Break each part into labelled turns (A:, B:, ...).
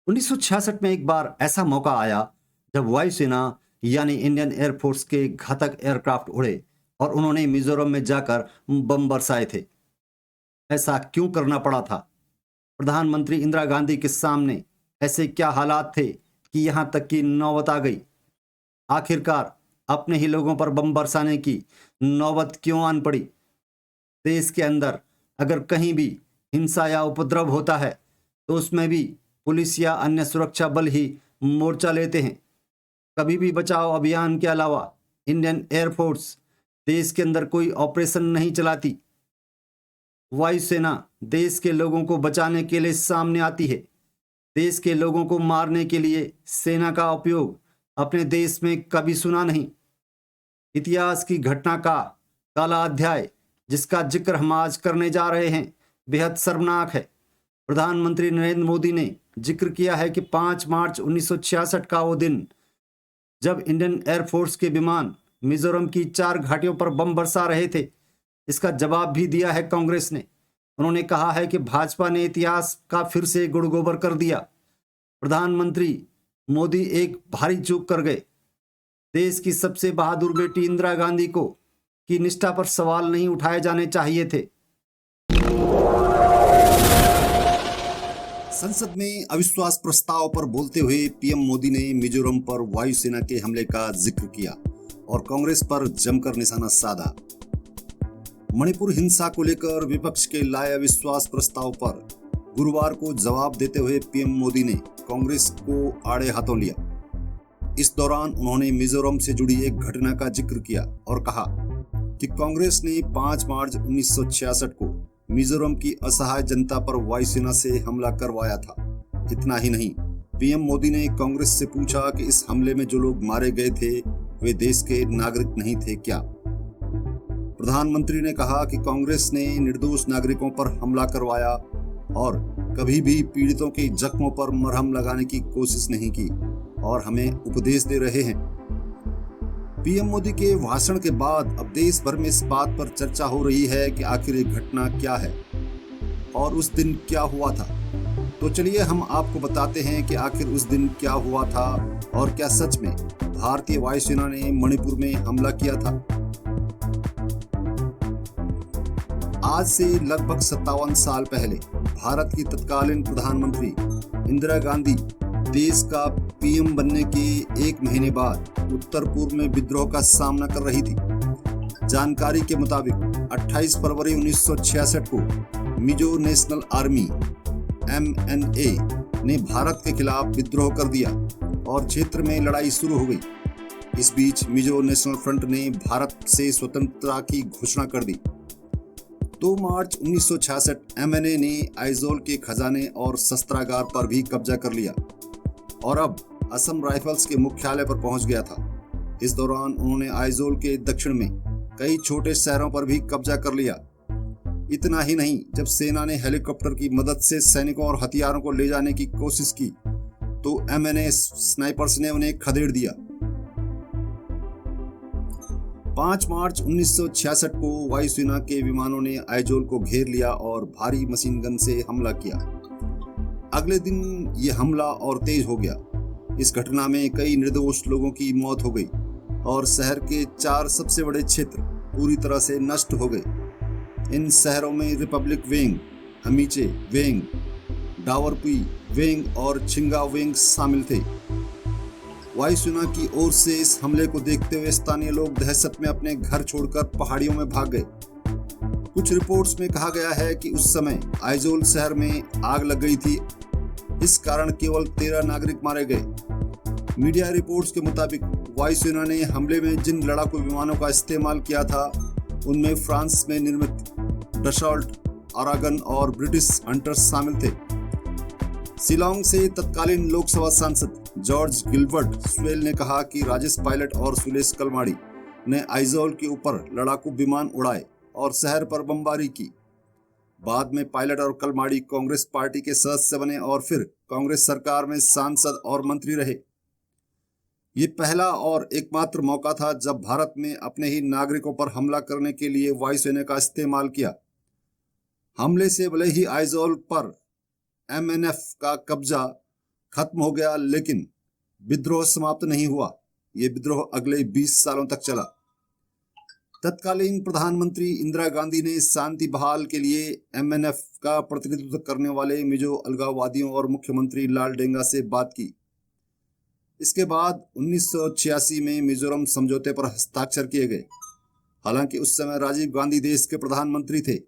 A: 1966 में एक बार ऐसा मौका आया जब वायुसेना यानी इंडियन एयरफोर्स के घातक एयरक्राफ्ट उड़े और उन्होंने मिजोरम में जाकर बम बरसाए थे। ऐसा क्यों करना पड़ा था? प्रधानमंत्री इंदिरा गांधी के सामने ऐसे क्या हालात थे कि यहां तक की नौबत आ गई? आखिरकार अपने ही लोगों पर बम बरसाने की नौबत क्यों आन पड़ी? देश के अंदर अगर कहीं भी हिंसा या उपद्रव होता है तो उसमें भी पुलिस या अन्य सुरक्षा बल ही मोर्चा लेते हैं। कभी भी बचाव अभियान के अलावा इंडियन एयरफोर्स देश के अंदर कोई ऑपरेशन नहीं चलाती। वायुसेना देश के लोगों को बचाने के लिए सामने आती है। देश के लोगों को मारने के लिए सेना का उपयोग अपने देश में कभी सुना नहीं। इतिहास की घटना का काला अध्याय जिसका जिक्र हम आज करने जा रहे हैं बेहद शर्मनाक है। प्रधानमंत्री नरेंद्र मोदी ने जिक्र किया है कि 5 मार्च 1966 का वो दिन जब इंडियन एयरफोर्स के विमान मिजोरम की 4 घाटियों पर बम बरसा रहे थे। इसका जवाब भी दिया है कांग्रेस ने। उन्होंने कहा है कि भाजपा ने इतिहास का फिर से गुड़ गोबर कर दिया। प्रधानमंत्री मोदी एक भारी चूक कर गए। देश की सबसे बहादुर बेटी इंदिरा गांधी को की निष्ठा पर सवाल नहीं उठाए जाने चाहिए थे। संसद में अविश्वास प्रस्ताव पर बोलते हुए पीएम मोदी ने मिजोरम पर वायुसेना के हमले का जिक्र किया और कांग्रेस पर जमकर निशाना साधा। मणिपुर हिंसा को लेकर विपक्ष के लाए अविश्वास प्रस्ताव पर गुरुवार को जवाब देते हुए पीएम मोदी ने कांग्रेस को आड़े हाथों लिया। इस दौरान उन्होंने मिजोरम से जुड़ी एक घटना का जिक्र किया और कहा कि कांग्रेस ने 5 मार्च 1966 को मिजोरम की असहाय जनता पर वायुसेना से हमला करवाया था। इतना ही नहीं, पीएम मोदी ने कांग्रेस से पूछा कि इस हमले में जो लोग मारे गए थे वे देश के नागरिक नहीं थे क्या? प्रधानमंत्री ने कहा कि कांग्रेस ने निर्दोष नागरिकों पर हमला करवाया और कभी भी पीड़ितों के जख्मों पर मरहम लगाने की कोशिश नहीं की और हमें उपदेश दे रहे हैं। पीएम मोदी के भाषण के बाद अब देश भर में इस बात पर चर्चा हो रही है कि आखिर ये घटना क्या है और उस दिन क्या हुआ था। तो चलिए हम आपको बताते हैं कि आखिर उस दिन क्या हुआ था और क्या सच में भारतीय वायुसेना ने मणिपुर में हमला किया था। आज से लगभग 57 साल पहले भारत की तत्कालीन प्रधानमंत्री इंदिरा गांधी देश का पीएम बनने के 1 महीने बाद उत्तर पूर्व में विद्रोह का सामना कर रही थी। जानकारी के मुताबिक 28 फरवरी 1966 को मिजो नेशनल आर्मी MNA ने भारत के खिलाफ विद्रोह कर दिया और क्षेत्र में लड़ाई शुरू हो गई। इस बीच मिजो नेशनल फ्रंट ने भारत से स्वतंत्रता की घोषणा कर दी। 2 मार्च 1966 MNA ने आइजोल के खजाने और शस्त्रागार पर भी कब्जा कर लिया और अब असम राइफल्स के मुख्यालय पर पहुंच गया था। इस दौरान उन्होंने आइजोल के दक्षिण में कई छोटे शहरों पर भी कब्जा कर लिया। इतना ही नहीं, जब सेना ने हेलीकॉप्टर की मदद से सैनिकों और हथियारों को ले जाने की कोशिश की तो MNA स्नाइपर्स ने उन्हें खदेड़ दिया। 5 मार्च 1966 को वायुसेना के विमानों ने आइजोल को घेर लिया और भारी मशीन गन से हमला किया। अगले दिन ये हमला और तेज हो गया। इस घटना में कई निर्दोष लोगों की मौत हो गई और शहर के 4 सबसे बड़े क्षेत्र पूरी तरह से नष्ट हो गए। इन शहरों में रिपब्लिक वेंग, हमीचे वेंग, डावरपुई वेंग और छिंगा वेंग शामिल थे। वायुसेना की ओर से इस हमले को देखते हुए स्थानीय लोग दहशत में अपने घर छोड़कर पहाड़ियों में भाग गए। कुछ रिपोर्ट्स में कहा गया है कि उस समय आइजोल शहर में आग लग गई थी। इस कारण केवल 13 नागरिक मारे गए। मीडिया रिपोर्ट्स के मुताबिक वायुसेना ने हमले में जिन लड़ाकू विमानों का इस्तेमाल किया था उनमें फ्रांस में निर्मित डसॉल्ट, आरागन और ब्रिटिश हंटर्स शामिल थे। शिलांग से तत्कालीन लोकसभा सांसद जॉर्ज गिलबर्ट स्वेल ने कहा कि राजेश पायलट और सुलेश कलमाड़ी ने आइजोल के ऊपर लड़ाकू विमान उड़ाए और शहर पर बमबारी की। बाद में पायलट और कलमाड़ी कांग्रेस पार्टी के सदस्य बने और फिर कांग्रेस सरकार में सांसद और मंत्री रहे। ये पहला और एकमात्र मौका था जब भारत में अपने ही नागरिकों पर हमला करने के लिए वायुसेना का इस्तेमाल किया। हमले से भले ही आइजोल पर MNF का कब्जा
B: खत्म हो गया, लेकिन विद्रोह समाप्त नहीं हुआ। ये विद्रोह अगले 20 सालों तक चला। तत्कालीन प्रधानमंत्री इंदिरा गांधी ने शांति बहाल के लिए एमएनएफ का प्रतिनिधित्व करने वाले मिजो अलगाववादियों और मुख्यमंत्री लाल डेंगा से बात की। इसके बाद 1986 में मिजोरम समझौते पर हस्ताक्षर किए गए। हालांकि उस समय राजीव गांधी देश के प्रधानमंत्री थे।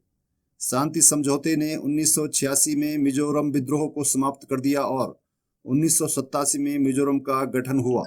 B: शांति समझौते ने 1986 में मिजोरम विद्रोह को समाप्त कर दिया और 1987 में मिजोरम का गठन हुआ।